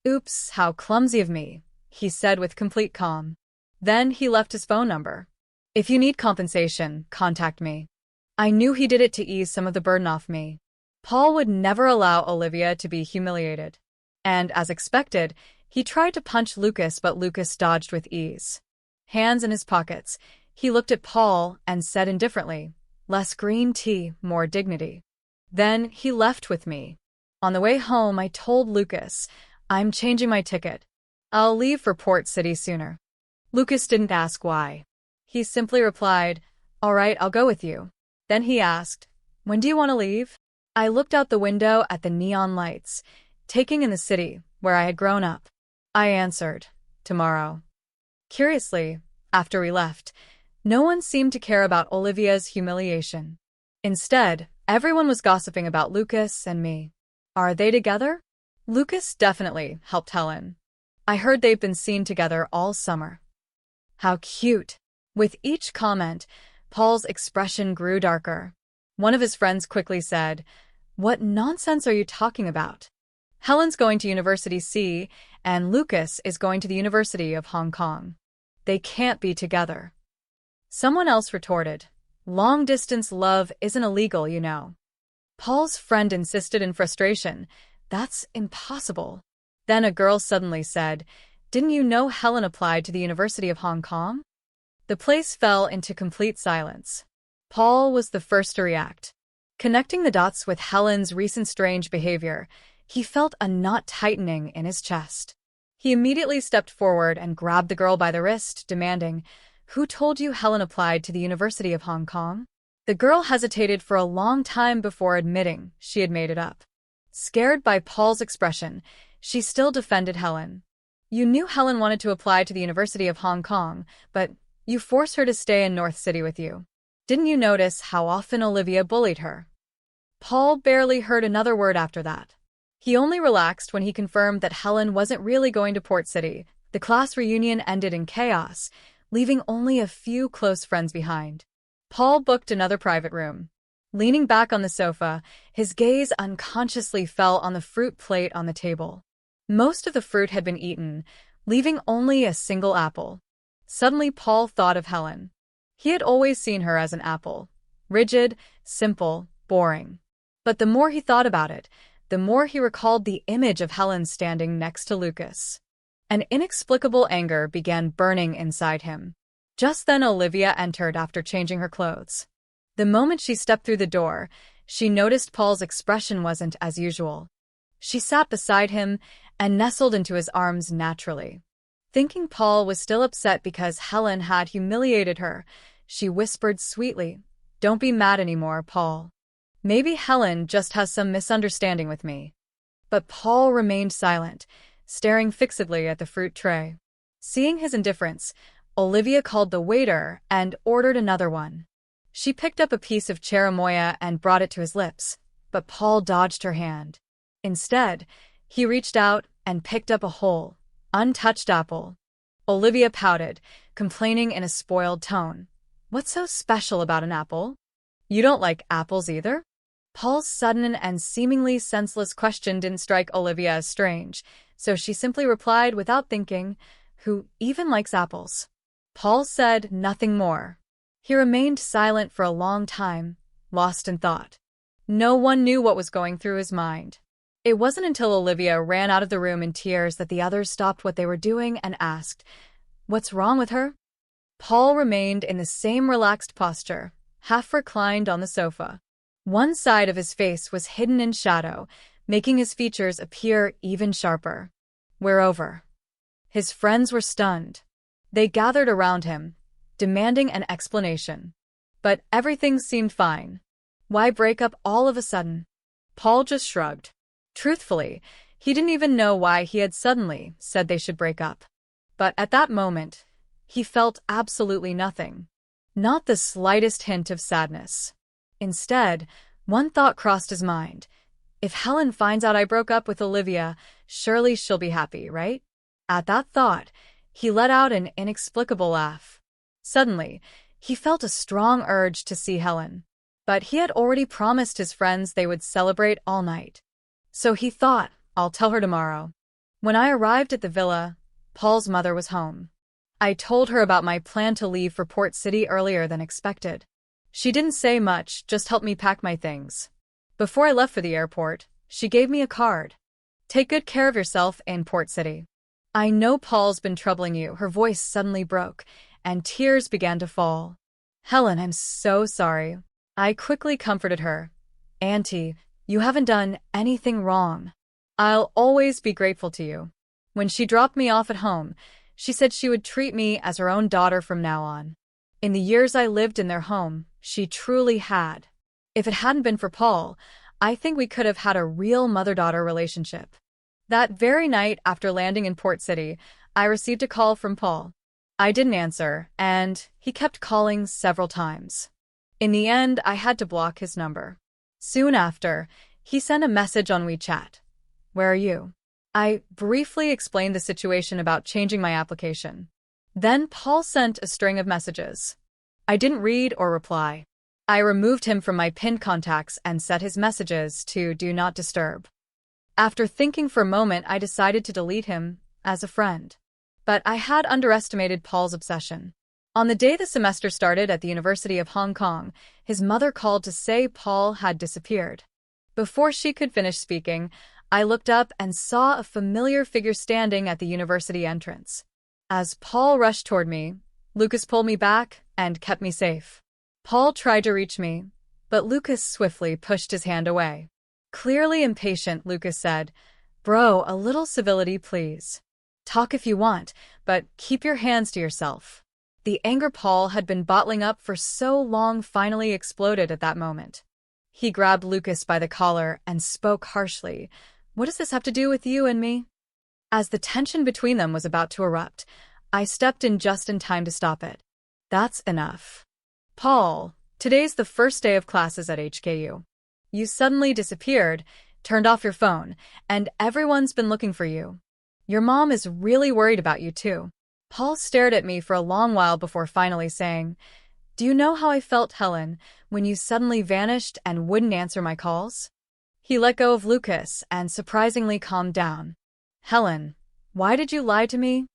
S1: "Oops, how clumsy of me," he said with complete calm. Then he left his phone number. "If you need compensation, contact me." I knew he did it to ease some of the burden off me. Paul would never allow Olivia to be humiliated. And, as expected, he tried to punch Lucas, but Lucas dodged with ease. Hands in his pockets, he looked at Paul and said indifferently, "Less green tea, more dignity." Then he left with me. On the way home, I told Lucas, "I'm changing my ticket. I'll leave for Port City sooner." Lucas didn't ask why. He simply replied, "All right, I'll go with you." Then he asked, "When do you want to leave?" I looked out the window at the neon lights, taking in the city where I had grown up. I answered, "Tomorrow." Curiously, after we left, no one seemed to care about Olivia's humiliation. Instead, everyone was gossiping about Lucas and me. Are they together? Lucas definitely helped Helen. I heard they've been seen together all summer. How cute. With each comment, Paul's expression grew darker. One of his friends quickly said, "What nonsense are you talking about? Helen's going to University C, and Lucas is going to the University of Hong Kong. They can't be together." Someone else retorted, "Long-distance love isn't illegal, you know." Paul's friend insisted in frustration, "That's impossible." Then a girl suddenly said, "Didn't you know Helen applied to the University of Hong Kong?" The place fell into complete silence. Paul was the first to react. Connecting the dots with Helen's recent strange behavior, he felt a knot tightening in his chest. He immediately stepped forward and grabbed the girl by the wrist, demanding, "Who told you Helen applied to the University of Hong Kong?" The girl hesitated for a long time before admitting she had made it up. Scared by Paul's expression, she still defended Helen. "You knew Helen wanted to apply to the University of Hong Kong, but you forced her to stay in North City with you. Didn't you notice how often Olivia bullied her?" Paul barely heard another word after that. He only relaxed when he confirmed that Helen wasn't really going to Port City. The class reunion ended in chaos, leaving only a few close friends behind. Paul booked another private room. Leaning back on the sofa, his gaze unconsciously fell on the fruit plate on the table. Most of the fruit had been eaten, leaving only a single apple. Suddenly Paul thought of Helen. He had always seen her as an apple. Rigid, simple, boring. But the more he thought about it, the more he recalled the image of Helen standing next to Lucas. An inexplicable anger began burning inside him. Just then Olivia entered after changing her clothes. The moment she stepped through the door, she noticed Paul's expression wasn't as usual. She sat beside him and nestled into his arms naturally. Thinking Paul was still upset because Helen had humiliated her, she whispered sweetly, "Don't be mad anymore, Paul. Maybe Helen just has some misunderstanding with me." But Paul remained silent, staring fixedly at the fruit tray. Seeing his indifference, Olivia called the waiter and ordered another one. She picked up a piece of cherimoya and brought it to his lips, but Paul dodged her hand. Instead, he reached out and picked up a whole, untouched apple. Olivia pouted, complaining in a spoiled tone. "What's so special about an apple? You don't like apples either?" Paul's sudden and seemingly senseless question didn't strike Olivia as strange, so she simply replied without thinking, "Who even likes apples?" Paul said nothing more. He remained silent for a long time, lost in thought. No one knew what was going through his mind. It wasn't until Olivia ran out of the room in tears that the others stopped what they were doing and asked, "What's wrong with her?" Paul remained in the same relaxed posture, half reclined on the sofa. One side of his face was hidden in shadow, making his features appear even sharper. "We're over." His friends were stunned. They gathered around him, demanding an explanation. But everything seemed fine. Why break up all of a sudden? Paul just shrugged. Truthfully, he didn't even know why he had suddenly said they should break up. But at that moment, he felt absolutely nothing. Not the slightest hint of sadness. Instead, one thought crossed his mind. If Helen finds out I broke up with Olivia, surely she'll be happy, right? At that thought, he let out an inexplicable laugh. Suddenly, he felt a strong urge to see Helen. But he had already promised his friends they would celebrate all night. So he thought, "I'll tell her tomorrow." When I arrived at the villa, Paul's mother was home. I told her about my plan to leave for Port City earlier than expected. She didn't say much, just helped me pack my things. Before I left for the airport, she gave me a card. "Take good care of yourself in Port City. I know Paul's been troubling you." Her voice suddenly broke, and tears began to fall. "Helen, I'm so sorry." I quickly comforted her. "Auntie, you haven't done anything wrong. I'll always be grateful to you." When she dropped me off at home, she said she would treat me as her own daughter from now on. In the years I lived in their home, she truly had. If it hadn't been for Paul, I think we could have had a real mother-daughter relationship. That very night after landing in Port City, I received a call from Paul. I didn't answer, and he kept calling several times. In the end, I had to block his number. Soon after, he sent a message on WeChat. "Where are you? I briefly explained the situation about changing my application. Then Paul sent a string of messages. I didn't read or reply. I removed him from my pinned contacts and set his messages to Do Not Disturb. After thinking for a moment, I decided to delete him as a friend. But I had underestimated Paul's obsession. On the day the semester started at the University of Hong Kong, his mother called to say Paul had disappeared. Before she could finish speaking, I looked up and saw a familiar figure standing at the university entrance. As Paul rushed toward me, Lucas pulled me back and kept me safe. Paul tried to reach me, but Lucas swiftly pushed his hand away. Clearly impatient, Lucas said, "Bro, a little civility, please. Talk if you want, but keep your hands to yourself." The anger Paul had been bottling up for so long finally exploded at that moment. He grabbed Lucas by the collar and spoke harshly. "What does this have to do with you and me?" As the tension between them was about to erupt, I stepped in just in time to stop it. "That's enough. Paul, today's the first day of classes at HKU. You suddenly disappeared, turned off your phone, and everyone's been looking for you. Your mom is really worried about you too." Paul stared at me for a long while before finally saying, "Do you know how I felt, Helen, when you suddenly vanished and wouldn't answer my calls?" He let go of Lucas and surprisingly calmed down. "Helen, why did you lie to me?"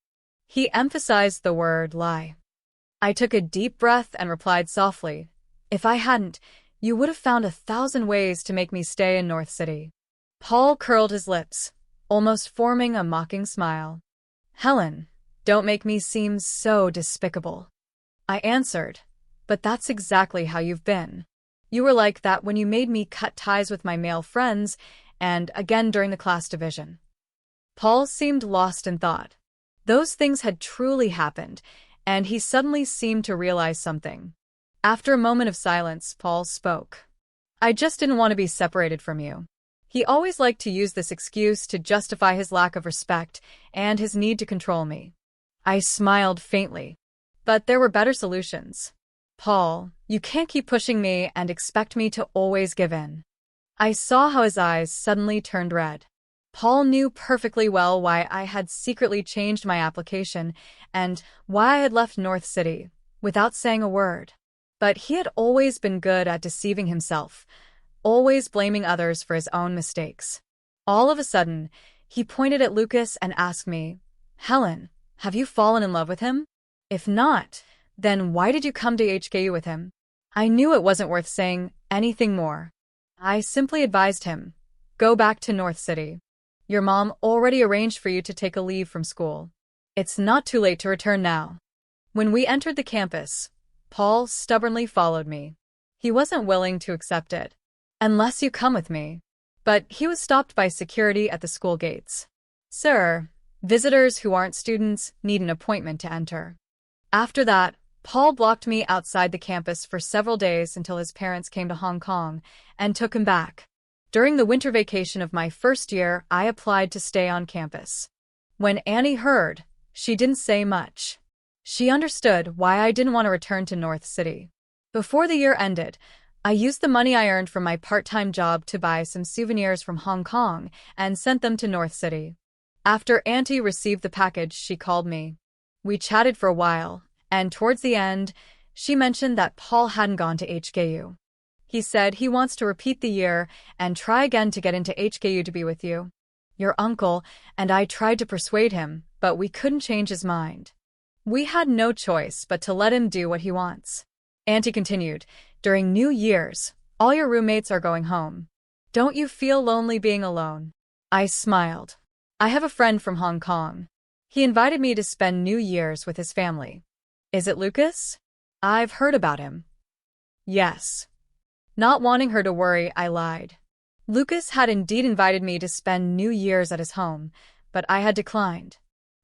S1: He emphasized the word lie. I took a deep breath and replied softly, "If I hadn't, you would have found 1,000 ways to make me stay in North City." Paul curled his lips, almost forming a mocking smile. "Helen, don't make me seem so despicable." I answered, "But that's exactly how you've been. You were like that when you made me cut ties with my male friends and again during the class division." Paul seemed lost in thought. Those things had truly happened, and he suddenly seemed to realize something. After a moment of silence, Paul spoke. "I just didn't want to be separated from you." He always liked to use this excuse to justify his lack of respect and his need to control me. I smiled faintly. But there were better solutions. "Paul, you can't keep pushing me and expect me to always give in." I saw how his eyes suddenly turned red. Paul knew perfectly well why I had secretly changed my application and why I had left North City, without saying a word. But he had always been good at deceiving himself, always blaming others for his own mistakes. All of a sudden, he pointed at Lucas and asked me, "Helen, have you fallen in love with him? If not, then why did you come to HKU with him?" I knew it wasn't worth saying anything more. I simply advised him, "Go back to North City. Your mom already arranged for you to take a leave from school. It's not too late to return now." When we entered the campus, Paul stubbornly followed me. He wasn't willing to accept it. "Unless you come with me." But he was stopped by security at the school gates. "Sir, visitors who aren't students need an appointment to enter." After that, Paul blocked me outside the campus for several days until his parents came to Hong Kong and took him back. During the winter vacation of my first year, I applied to stay on campus. When Annie heard, she didn't say much. She understood why I didn't want to return to North City. Before the year ended, I used the money I earned from my part-time job to buy some souvenirs from Hong Kong and sent them to North City. After Auntie received the package, she called me. We chatted for a while, and towards the end, she mentioned that Paul hadn't gone to HKU. He said he wants to repeat the year and try again to get into HKU to be with you. Your uncle and I tried to persuade him, but we couldn't change his mind. We had no choice but to let him do what he wants. Auntie continued, "During New Year's, all your roommates are going home. Don't you feel lonely being alone?" I smiled. "I have a friend from Hong Kong. He invited me to spend New Year's with his family." "Is it Lucas?" "I've heard about him." "Yes." Not wanting her to worry, I lied. Lucas had indeed invited me to spend New Year's at his home, but I had declined.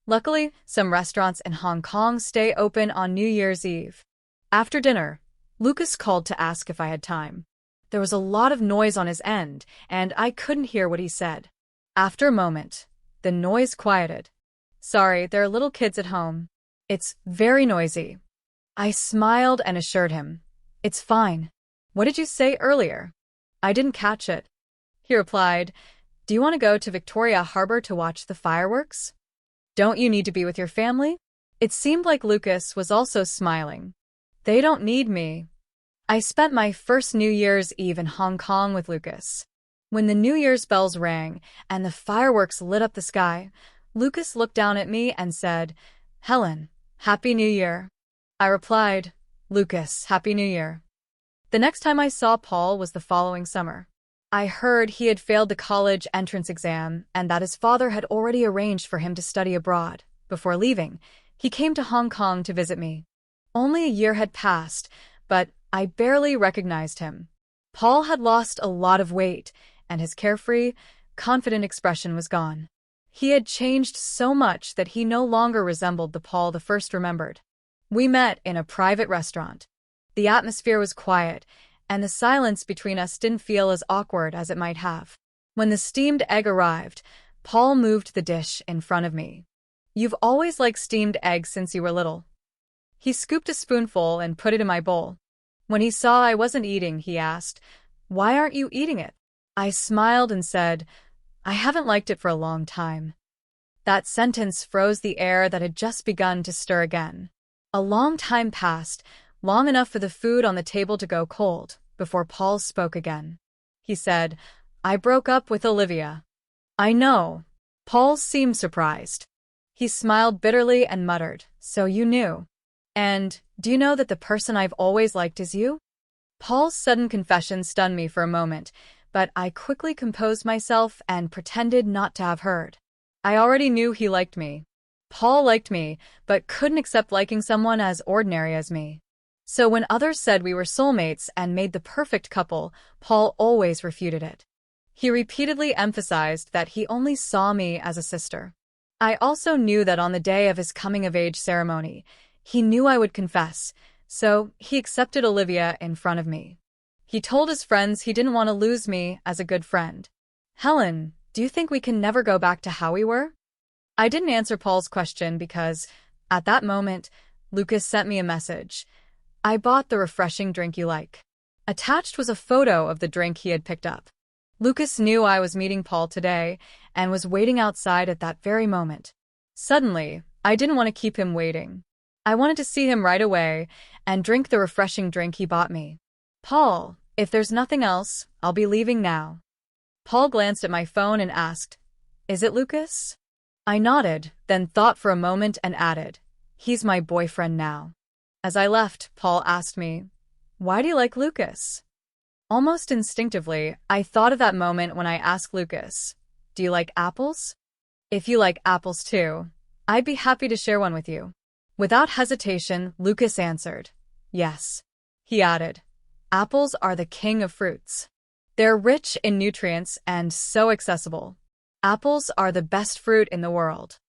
S1: Luckily, some restaurants in Hong Kong stay open on New Year's Eve. After dinner, Lucas called to ask if I had time. There was a lot of noise on his end, and I couldn't hear what he said. After a moment, the noise quieted. "Sorry, there are little kids at home. It's very noisy." I smiled and assured him, "It's fine. What did you say earlier?" "I didn't catch it." He replied, Do you want to go to Victoria Harbor to watch the fireworks? Don't you need to be with your family? It seemed like Lucas was also smiling. They don't need me. I spent my first New Year's Eve in Hong Kong with Lucas. When the New Year's bells rang and the fireworks lit up the sky, Lucas looked down at me and said, "Helen, Happy New Year." I replied, "Lucas, Happy New Year." The next time I saw Paul was the following summer. I heard he had failed the college entrance exam and that his father had already arranged for him to study abroad. Before leaving, he came to Hong Kong to visit me. Only a year had passed, but I barely recognized him. Paul had lost a lot of weight, and his carefree, confident expression was gone. He had changed so much that he no longer resembled the Paul the first remembered. We met in a private restaurant. The atmosphere was quiet, and the silence between us didn't feel as awkward as it might have. When the steamed egg arrived, Paul moved the dish in front of me. "You've always liked steamed eggs since you were little." He scooped a spoonful and put it in my bowl. When he saw I wasn't eating, he asked, "Why aren't you eating it?" I smiled and said, "I haven't liked it for a long time." That sentence froze the air that had just begun to stir again. A long time passed, long enough for the food on the table to go cold, before Paul spoke again. He said, "I broke up with Olivia." "I know." Paul seemed surprised. He smiled bitterly and muttered, "So you knew. And do you know that the person I've always liked is you?" Paul's sudden confession stunned me for a moment, but I quickly composed myself and pretended not to have heard. I already knew he liked me. Paul liked me, but couldn't accept liking someone as ordinary as me. So when others said we were soulmates and made the perfect couple, Paul always refuted it. He repeatedly emphasized that he only saw me as a sister. I also knew that on the day of his coming-of-age ceremony, he knew I would confess, so he accepted Olivia in front of me. He told his friends he didn't want to lose me as a good friend. "Helen, do you think we can never go back to how we were?" I didn't answer Paul's question because, at that moment, Lucas sent me a message. "I bought the refreshing drink you like." Attached was a photo of the drink he had picked up. Lucas knew I was meeting Paul today and was waiting outside at that very moment. Suddenly, I didn't want to keep him waiting. I wanted to see him right away and drink the refreshing drink he bought me. "Paul, if there's nothing else, I'll be leaving now." Paul glanced at my phone and asked, "Is it Lucas?" I nodded, then thought for a moment and added, "He's my boyfriend now." As I left, Paul asked me, "Why do you like Lucas?" Almost instinctively, I thought of that moment when I asked Lucas, "Do you like apples?" "If you like apples too, I'd be happy to share one with you." Without hesitation, Lucas answered, "Yes." He added, "Apples are the king of fruits. They're rich in nutrients and so accessible. Apples are the best fruit in the world."